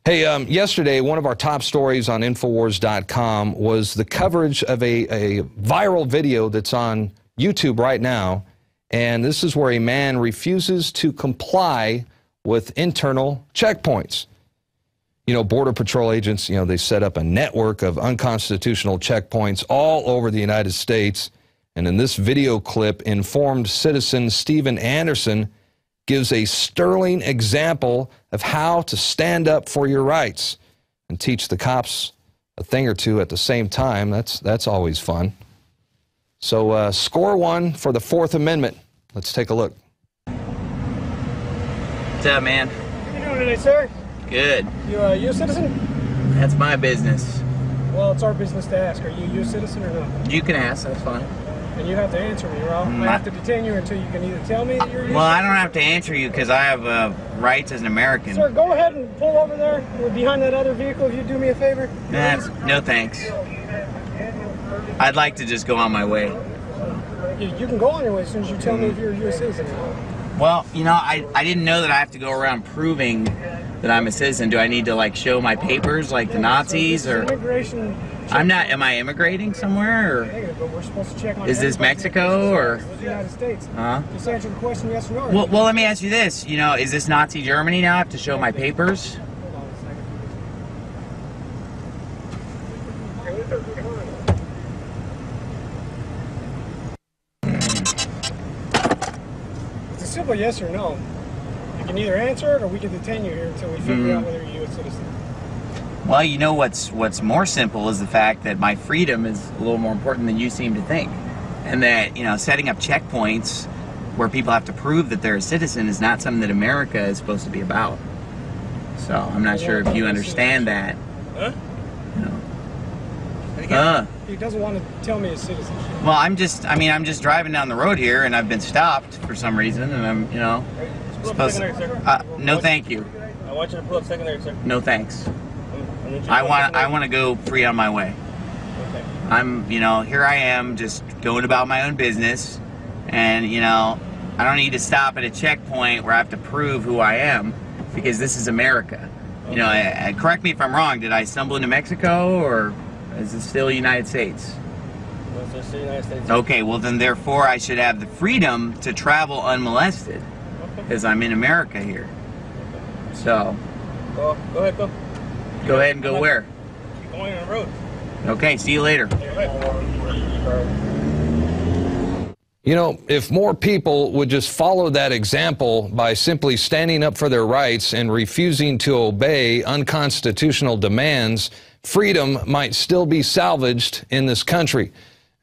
Hey, yesterday, one of our top stories on Infowars.com was the coverage of a viral video that's on YouTube right now. And this is where a man refuses to comply with internal checkpoints. You know, Border Patrol agents, they set up a network of unconstitutional checkpoints all over the United States. And in this video clip, informed citizen Stephen Anderson gives a sterling example of how to stand up for your rights and teach the cops a thing or two at the same time. That's always fun. So score one for the Fourth Amendment. Let's take a look. What's up, man? How you doing today, sir? Good. You a U.S. citizen? That's my business. Well, it's our business to ask. Are you a U.S. citizen or not? You can ask, that's fine. And you have to answer me, or I have to detain you until you can either tell me that you're a U.S. Well, I don't have to answer you because I have rights as an American. Sir, go ahead and pull over there. We're behind that other vehicle if you do me a favor. No thanks. I'd like to just go on my way. You can go on your way as soon as you tell me if you're a U.S. citizen. Well, I didn't know that I have to go around proving that I'm a citizen. Do I need to, like, show my papers like the Nazis? Or immigration. I'm not. Am I immigrating somewhere? Or But we're supposed to check on is this Mexico or the United States? Huh? Just answer the question yes or no. Well, let me ask you this. Is this Nazi Germany now? I have to show my papers? Hold on a second. It's a simple yes or no. You can either answer it or we can detain you here until we figure out whether you're a U.S. citizen. Well, what's more simple is the fact that my freedom is a little more important than you seem to think. And that, setting up checkpoints where people have to prove that they're a citizen is not something that America is supposed to be about. So I'm not sure if you understand that. Huh? He doesn't want to tell me his citizenship. Well, I'm just driving down the road here and I've been stopped for some reason and I'm, supposed to, no thank you. I want you to pull up secondary, sir. No thanks. I want to go free on my way. Okay. I'm, here I am just going about my own business and, I don't need to stop at a checkpoint where I have to prove who I am because this is America. Okay. Correct me if I'm wrong, did I stumble into Mexico or is it still the United States? It's still the United States. Okay, well then therefore I should have the freedom to travel unmolested because I'm in America here. So. Go ahead, go. Go ahead and go where? Keep going on the road. Okay, see you later. If more people would just follow that example by simply standing up for their rights and refusing to obey unconstitutional demands, freedom might still be salvaged in this country.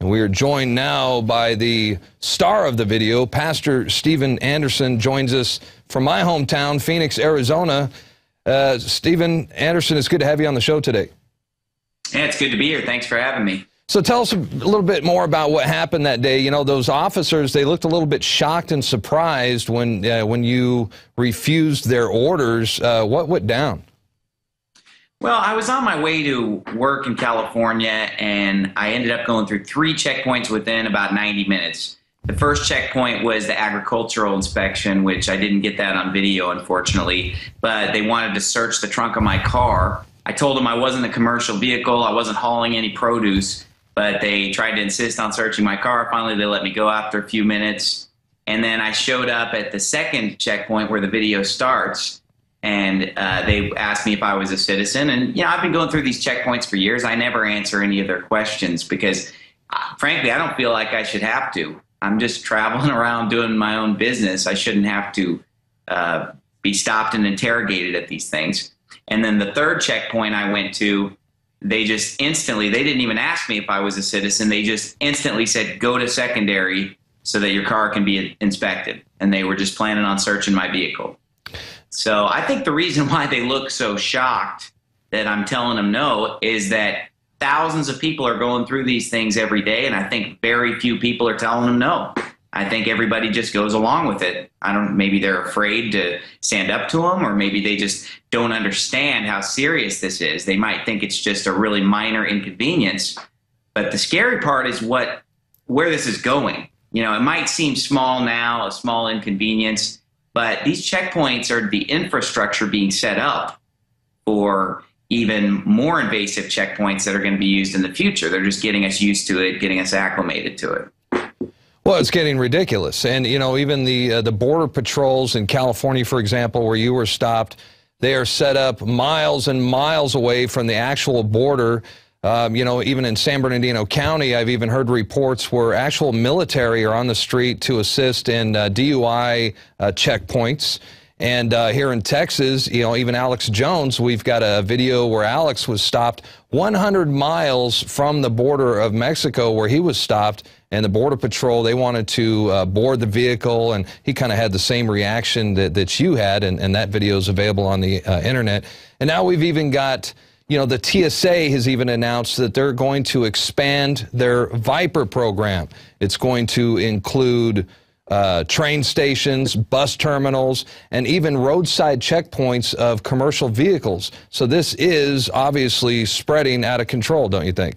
And we are joined now by the star of the video, Pastor Stephen Anderson, joins us from my hometown, Phoenix, Arizona. Stephen Anderson, it's good to have you on the show today. Yeah, it's good to be here. Thanks for having me. So tell us a little bit more about what happened that day. Those officers, they looked a little bit shocked and surprised when you refused their orders. What went down? Well, I was on my way to work in California, and I ended up going through 3 checkpoints within about 90 minutes. The first checkpoint was the agricultural inspection, which I didn't get that on video, unfortunately, but they wanted to search the trunk of my car. I told them I wasn't a commercial vehicle, I wasn't hauling any produce, but they tried to insist on searching my car. Finally, they let me go after a few minutes, and then I showed up at the second checkpoint where the video starts, and they asked me if I was a citizen, and I've been going through these checkpoints for years. I never answer any of their questions because, frankly, I don't feel like I should have to. I'm just traveling around doing my own business. I shouldn't have to be stopped and interrogated at these things. And then the third checkpoint I went to, they just instantly, they didn't even ask me if I was a citizen. They just instantly said, go to secondary so that your car can be inspected. And they were just planning on searching my vehicle. So I think the reason why they look so shocked that I'm telling them no is that thousands of people are going through these things every day, and I think very few people are telling them no. I think everybody just goes along with it. Maybe they're afraid to stand up to them, or maybe they just don't understand how serious this is. They might think it's just a really minor inconvenience, but the scary part is where this is going. It might seem small now, a small inconvenience, but these checkpoints are the infrastructure being set up for even more invasive checkpoints that are going to be used in the future. They're just getting us used to it, getting us acclimated to it. Well, it's getting ridiculous. And, you know, even the border patrols in California, for example, where you were stopped, they are set up miles and miles away from the actual border. You know, even in San Bernardino County, I've even heard reports where actual military are on the street to assist in DUI checkpoints. And here in Texas, you know, even Alex Jones, we've got a video where Alex was stopped 100 miles from the border of Mexico where he was stopped, and the Border Patrol, they wanted to board the vehicle, and he kind of had the same reaction that you had, and that video is available on the internet. And now we've even got, you know, the TSA has even announced that they're going to expand their Viper program. It's going to include train stations, bus terminals, and even roadside checkpoints of commercial vehicles. So this is obviously spreading out of control, don't you think?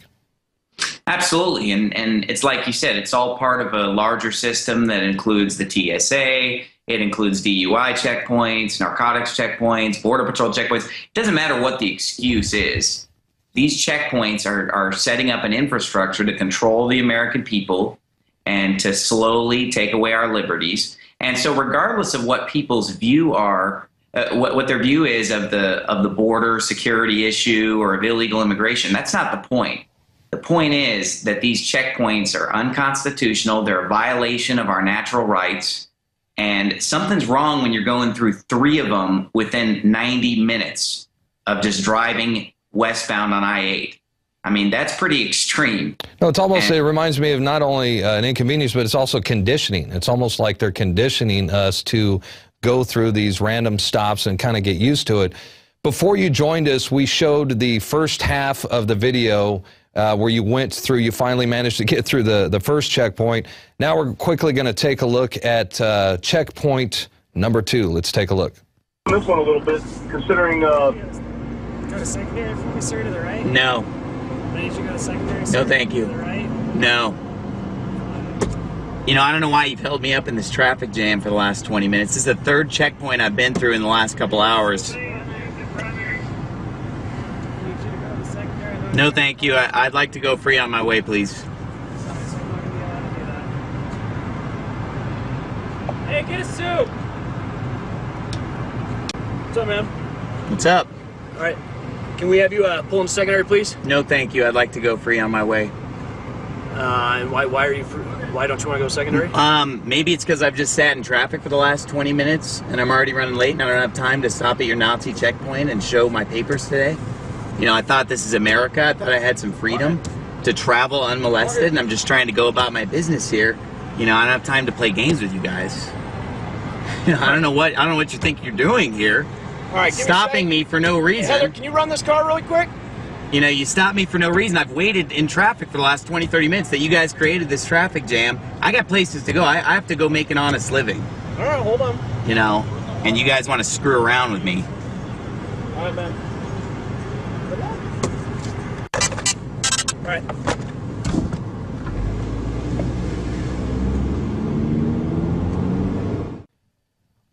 Absolutely, and it's like you said, it's all part of a larger system that includes the TSA, it includes DUI checkpoints, narcotics checkpoints, Border Patrol checkpoints. It doesn't matter what the excuse is. These checkpoints are setting up an infrastructure to control the American people and to slowly take away our liberties. And so regardless of what people's view are, what their view is of the border security issue or of illegal immigration, that's not the point. The point is that these checkpoints are unconstitutional. They're a violation of our natural rights. And something's wrong when you're going through 3 of them within 90 minutes of just driving westbound on I-8. I mean, that's pretty extreme. No, it's almost, it reminds me of not only an inconvenience, but it's also conditioning. It's almost like they're conditioning us to go through these random stops and kind of get used to it. Before you joined us, we showed the first half of the video where you went through, you finally managed to get through the first checkpoint. Now we're quickly going to take a look at checkpoint number 2. Let's take a look. This one a little bit, considering... Go to secondary for me, sir, to the right? No. I need you to go to secondary, sir, No, thank you. to the right? No. You know, I don't know why you've held me up in this traffic jam for the last 20 minutes. This is the 3rd checkpoint I've been through in the last couple hours. No, thank you. I'd like to go free on my way, please. Hey, get a soup! What's up, man? What's up? All right. Can we have you pull in secondary, please? No, thank you. I'd like to go free on my way. And why are you? Why don't you want to go secondary? Maybe it's because I've just sat in traffic for the last 20 minutes, and I'm already running late, and I don't have time to stop at your Nazi checkpoint and show my papers today. You know, I thought this is America. I thought I had some freedom to travel unmolested, and I'm just trying to go about my business here. You know, I don't have time to play games with you guys. You know, I don't know what you think you're doing here. All right, Stopping me for no reason. Heather, can you run this car really quick? You know, you stopped me for no reason. I've waited in traffic for the last 20, 30 minutes that you guys created this traffic jam. I got places to go. I have to go make an honest living. All right, hold on. You know, and you guys want to screw around with me. All right, man. All right.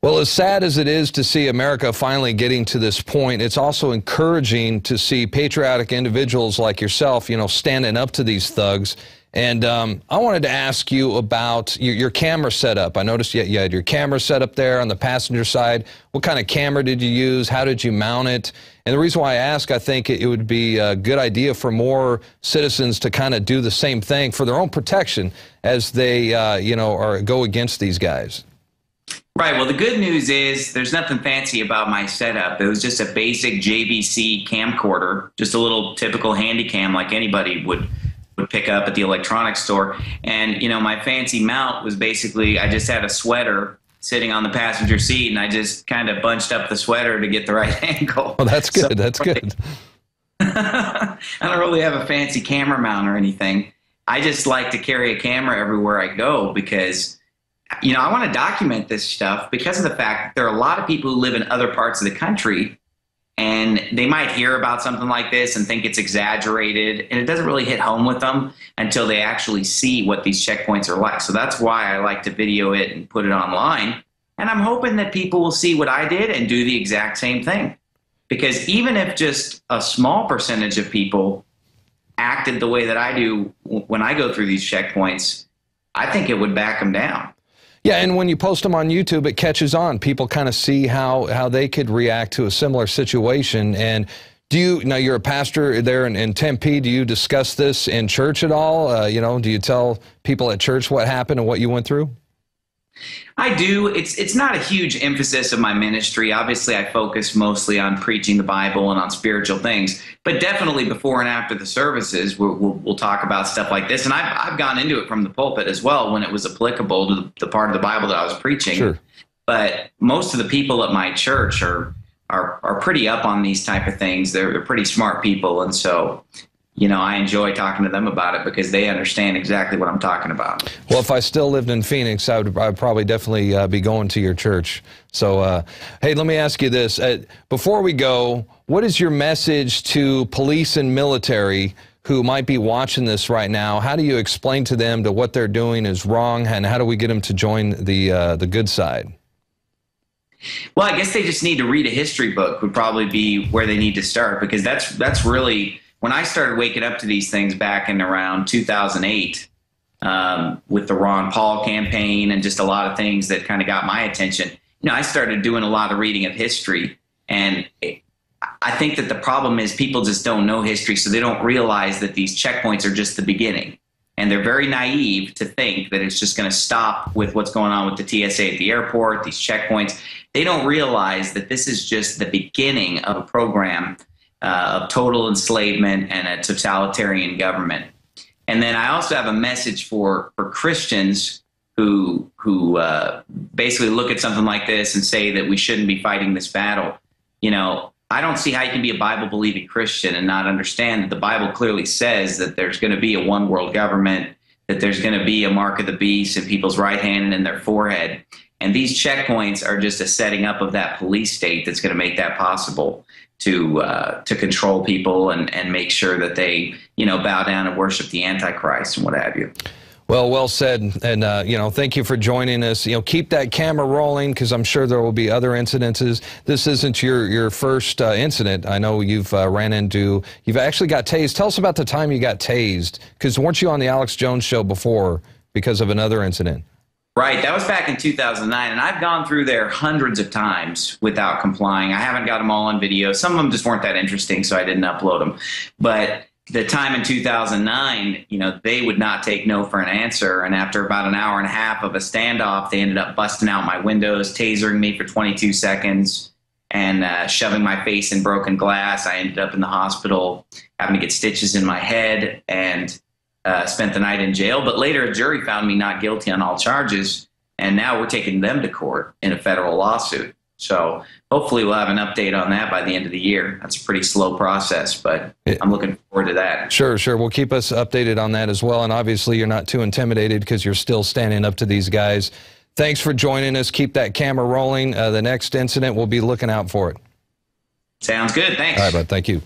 Well, as sad as it is to see America finally getting to this point, it's also encouraging to see patriotic individuals like yourself, you know, standing up to these thugs. And I wanted to ask you about your camera setup. I noticed you had your camera set up there on the passenger side. What kind of camera did you use? How did you mount it? And the reason why I ask, I think it would be a good idea for more citizens to kind of do the same thing for their own protection as they, you know, go against these guys. Right. Well, the good news is there's nothing fancy about my setup. It was just a basic JVC camcorder, just a little typical handy cam like anybody would pick up at the electronics store. And, you know, my fancy mount was basically I just had a sweater sitting on the passenger seat, and I just kind of bunched up the sweater to get the right angle. Well, that's good. So, that's good. I don't really have a fancy camera mount or anything. I just like to carry a camera everywhere I go because, you know, I want to document this stuff because of the fact that there are a lot of people who live in other parts of the country, and they might hear about something like this and think it's exaggerated, and it doesn't really hit home with them until they actually see what these checkpoints are like. So that's why I like to video it and put it online. And I'm hoping that people will see what I did and do the exact same thing. because even if just a small percentage of people acted the way that I do when I go through these checkpoints, I think it would back them down. Yeah, and when you post them on YouTube, it catches on. People kind of see how they could react to a similar situation. And do you, now you're a pastor there in Tempe, do you discuss this in church at all? You know, do you tell people at church what happened and what you went through? I do. It's not a huge emphasis of my ministry. Obviously, I focus mostly on preaching the Bible and on spiritual things, but definitely before and after the services, we'll talk about stuff like this. And I've gone into it from the pulpit as well when it was applicable to the part of the Bible that I was preaching. Sure. But most of the people at my church are pretty up on these type of things. They're pretty smart people, and so, you know, I enjoy talking to them about it because they understand exactly what I'm talking about. Well, if I still lived in Phoenix, I'd probably definitely be going to your church. So, hey, let me ask you this. Before we go, what is your message to police and military who might be watching this right now? How do you explain to them that what they're doing is wrong, and how do we get them to join the good side? Well, I guess they just need to read a history book would probably be where they need to start, because that's really... When I started waking up to these things back in around 2008 with the Ron Paul campaign and just a lot of things that kind of got my attention, you know, I started doing a lot of reading of history. And I think that the problem is people just don't know history, so they don't realize that these checkpoints are just the beginning. And they're very naive to think that it's just going to stop with what's going on with the TSA at the airport, these checkpoints. They don't realize that this is just the beginning of a program of total enslavement and a totalitarian government. And then I also have a message for Christians who basically look at something like this and say that we shouldn't be fighting this battle. You know, I don't see how you can be a Bible-believing Christian and not understand that the Bible clearly says that there's going to be a one-world government, that there's going to be a mark of the beast in people's right hand and in their forehead. And these checkpoints are just a setting up of that police state that's going to make that possible, to control people and make sure that they, you know, bow down and worship the Antichrist and what have you. Well, well said. And, you know, thank you for joining us. You know, keep that camera rolling, because I'm sure there will be other incidences. This isn't your first incident. I know you've you've actually got tased. Tell us about the time you got tased, because weren't you on the Alex Jones show before because of another incident? Right. That was back in 2009, and I've gone through there hundreds of times without complying. I haven't got them all on video. Some of them just weren't that interesting, so I didn't upload them. But the time in 2009, you know, they would not take no for an answer. And after about an hour and a half of a standoff, they ended up busting out my windows, tasering me for 22 seconds, and shoving my face in broken glass. I ended up in the hospital having to get stitches in my head, and spent the night in jail. But later a jury found me not guilty on all charges, and now we're taking them to court in a federal lawsuit. So hopefully we'll have an update on that by the end of the year. That's a pretty slow process, but I'm looking forward to that. Sure, sure. Well, keep us updated on that as well. And obviously you're not too intimidated because you're still standing up to these guys. Thanks for joining us. Keep that camera rolling. The next incident, we'll be looking out for it. Sounds good. Thanks. All right, bud. Thank you.